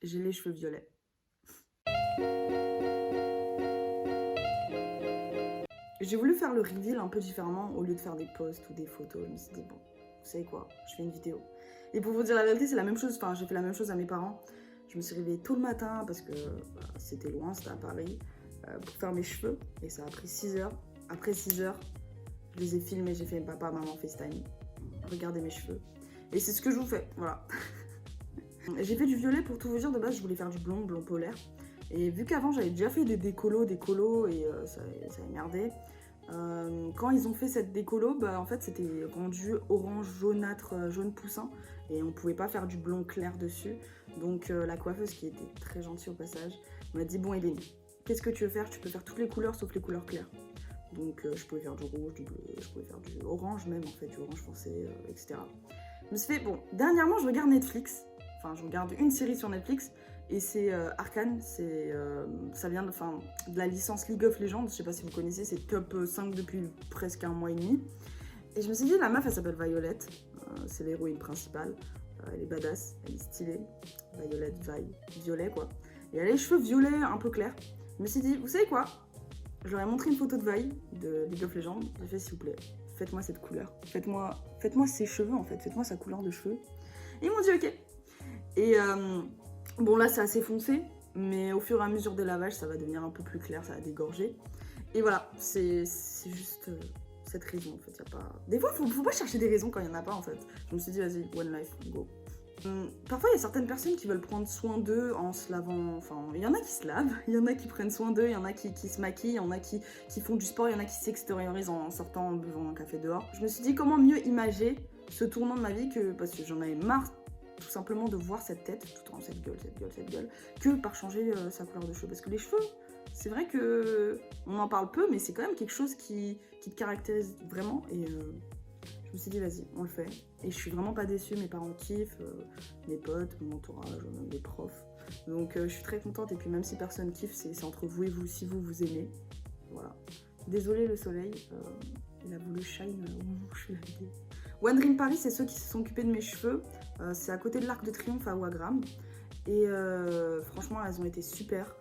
j'ai les cheveux violets. J'ai voulu faire le reveal un peu différemment au lieu de faire des posts ou des photos. Je me suis dit, bon, vous savez quoi, je fais une vidéo. Et pour vous dire la vérité, c'est la même chose. Enfin, j'ai fait la même chose à mes parents. Je me suis réveillée tôt le matin parce que c'était loin, c'était à Paris, pour faire mes cheveux. Et ça a pris 6 heures. Après 6 heures, je les ai filmés, j'ai fait papa, maman, FaceTime. Regardez mes cheveux. Et c'est ce que je vous fais, voilà. J'ai fait du violet pour tout vous dire. De base, je voulais faire du blond polaire. Et vu qu'avant, j'avais déjà fait des décolos et ça a merdé. Quand ils ont fait cette décolo, bah, en fait, c'était rendu orange jaunâtre, jaune poussin. Et on pouvait pas faire du blond clair dessus. Donc la coiffeuse, qui était très gentille au passage, m'a dit, bon Hélène, qu'est-ce que tu veux faire? Tu peux faire toutes les couleurs sauf les couleurs claires. Donc je pouvais faire du rouge, du bleu, je pouvais faire du orange même, en fait, du orange foncé, etc. Je me suis fait, bon, dernièrement, je regarde Netflix. Enfin, je regarde une série sur Netflix. Et c'est Arcane, ça vient de la licence League of Legends, je sais pas si vous connaissez, c'est top 5 depuis presque un mois et demi. Et je me suis dit, la meuf, elle s'appelle Violette, c'est l'héroïne principale, elle est badass, elle est stylée, Violette, violet quoi. Et elle a les cheveux violets un peu clairs. Je me suis dit, vous savez quoi? Je leur ai montré une photo de Vi, de League of Legends, j'ai fait, s'il vous plaît, faites-moi cette couleur, faites-moi ses cheveux en fait, faites-moi sa couleur de cheveux. Et ils m'ont dit ok. Et bon là c'est assez foncé, mais au fur et à mesure des lavages ça va devenir un peu plus clair, ça va dégorger. Et voilà, c'est juste cette raison en fait, y a pas... Des fois faut pas chercher des raisons quand il y en a pas en fait. Je me suis dit vas-y, one life, go. Parfois il y a certaines personnes qui veulent prendre soin d'eux en se lavant, enfin il y en a qui se lavent, il y en a qui prennent soin d'eux, il y en a qui se maquillent, il y en a qui font du sport, il y en a qui s'extériorisent en sortant, en buvant un café dehors. Je me suis dit comment mieux imager ce tournant de ma vie parce que j'en avais marre tout simplement de voir cette tête, tout en cette gueule, que par changer sa couleur de cheveux. Parce que les cheveux, c'est vrai que on en parle peu, mais c'est quand même quelque chose qui te caractérise vraiment. Et je me suis dit, vas-y, on le fait. Et je suis vraiment pas déçue, mes parents kiffent, mes potes, mon entourage, même les profs. Donc je suis très contente. Et puis même si personne kiffe, c'est entre vous et vous, si vous aimez. Voilà. Désolée le soleil, il a voulu shine au moment où je fais la vidéo. One Dream Paris, c'est ceux qui se sont occupés de mes cheveux. C'est à côté de l'Arc de Triomphe à Wagram. Et franchement, elles ont été super.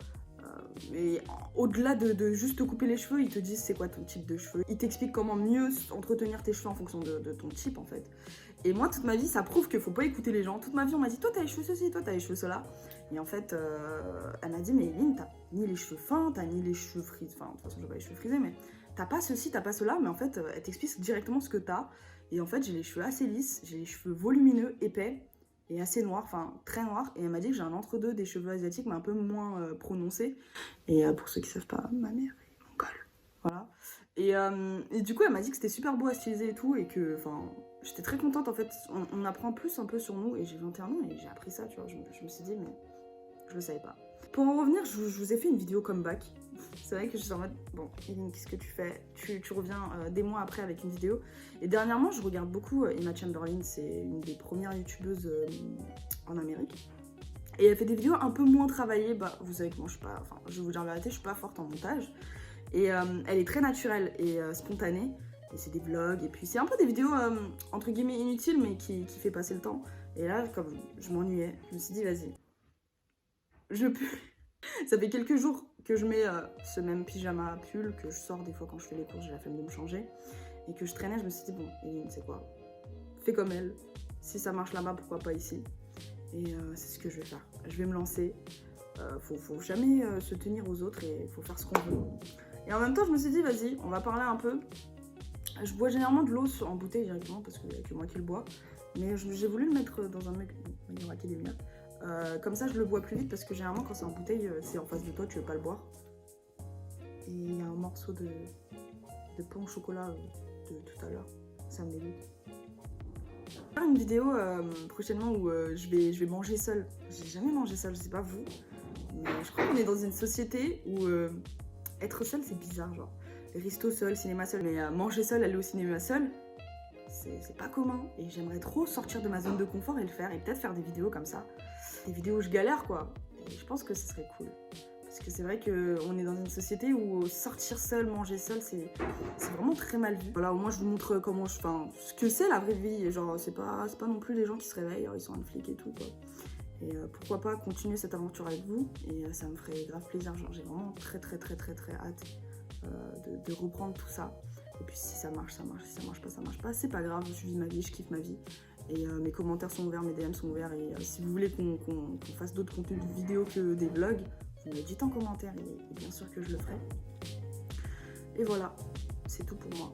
Et au-delà de juste te couper les cheveux, ils te disent c'est quoi ton type de cheveux. Ils t'expliquent comment mieux entretenir tes cheveux en fonction de ton type en fait. Et moi, toute ma vie, ça prouve qu'il faut pas écouter les gens. Toute ma vie, on m'a dit toi t'as les cheveux ceci, toi t'as les cheveux cela. Et en fait, elle m'a dit mais Eline, t'as ni les cheveux fins, t'as ni les cheveux frisés. Enfin, de toute façon, j'ai pas les cheveux frisés, mais t'as pas ceci, t'as pas cela. Mais en fait, elle t'explique directement ce que t'as. Et en fait, j'ai les cheveux assez lisses, j'ai les cheveux volumineux, épais et assez noirs, enfin très noirs. Et elle m'a dit que j'ai un entre-deux des cheveux asiatiques, mais un peu moins prononcés. Et pour ceux qui savent pas, ma mère est mongole. Voilà. Et du coup, elle m'a dit que c'était super beau à styliser et tout, et que, enfin, j'étais très contente en fait. On apprend plus un peu sur nous, et j'ai 21 ans et j'ai appris ça, tu vois. Je me suis dit, mais je le savais pas. Pour en revenir, je vous ai fait une vidéo comeback. C'est vrai que je suis en mode, bon, Eline, qu'est-ce que tu fais? Tu reviens des mois après avec une vidéo. Et dernièrement, je regarde beaucoup Emma Chamberlain, c'est une des premières youtubeuses en Amérique. Et elle fait des vidéos un peu moins travaillées. Bah, vous savez que moi, je suis pas, enfin, je vais vous dire la vérité, je suis pas forte en montage. Et elle est très naturelle et spontanée. Et c'est des vlogs, et puis c'est un peu des vidéos entre guillemets inutiles, mais qui fait passer le temps. Et là, comme je m'ennuyais, je me suis dit, vas-y, je peux. Ça fait quelques jours que je mets ce même pyjama pull que je sors des fois quand je fais les courses, j'ai la flemme de me changer. Et que je traînais, je me suis dit, bon, Eline, c'est quoi? Fais comme elle. Si ça marche là-bas, pourquoi pas ici? Et c'est ce que je vais faire. Je vais me lancer. Faut jamais se tenir aux autres et faut faire ce qu'on veut. Et en même temps, je me suis dit, vas-y, on va parler un peu. Je bois généralement de l'eau en bouteille directement parce qu'il n'y a que moi qui le bois. Mais j'ai voulu le mettre dans un mug. Il y aura qu'il est bien. Comme ça, je le bois plus vite parce que généralement, quand c'est en bouteille, c'est en face de toi, tu veux pas le boire. Et il y a un morceau de pain au chocolat de tout à l'heure. Ça me dégoûte. Je vais faire une vidéo prochainement où je vais manger seule. J'ai jamais mangé seule, je sais pas vous. Mais je crois qu'on est dans une société où être seule, c'est bizarre, genre. Resto seul, cinéma seul. Mais manger seul, aller au cinéma seul, c'est pas commun. Et j'aimerais trop sortir de ma zone de confort et le faire. Et peut-être faire des vidéos comme ça. Des vidéos où je galère, quoi. Et je pense que ce serait cool. Parce que c'est vrai qu'on est dans une société où sortir seul, manger seul, c'est vraiment très mal vu. Voilà, au moins je vous montre comment ce que c'est la vraie vie. Genre, c'est pas non plus des gens qui se réveillent, ils sont un flic et tout, quoi. Et pourquoi pas continuer cette aventure avec vous. Et ça me ferait grave plaisir. Genre, j'ai vraiment très hâte de reprendre tout ça. Et puis si ça marche, ça marche. Si ça marche pas, ça marche pas. C'est pas grave, je vis ma vie, je kiffe ma vie. Et mes commentaires sont ouverts, mes DM sont ouverts. Et si vous voulez qu'on fasse d'autres contenus de vidéos que des vlogs, vous me le dites en commentaire et bien sûr que je le ferai. Et voilà, c'est tout pour moi.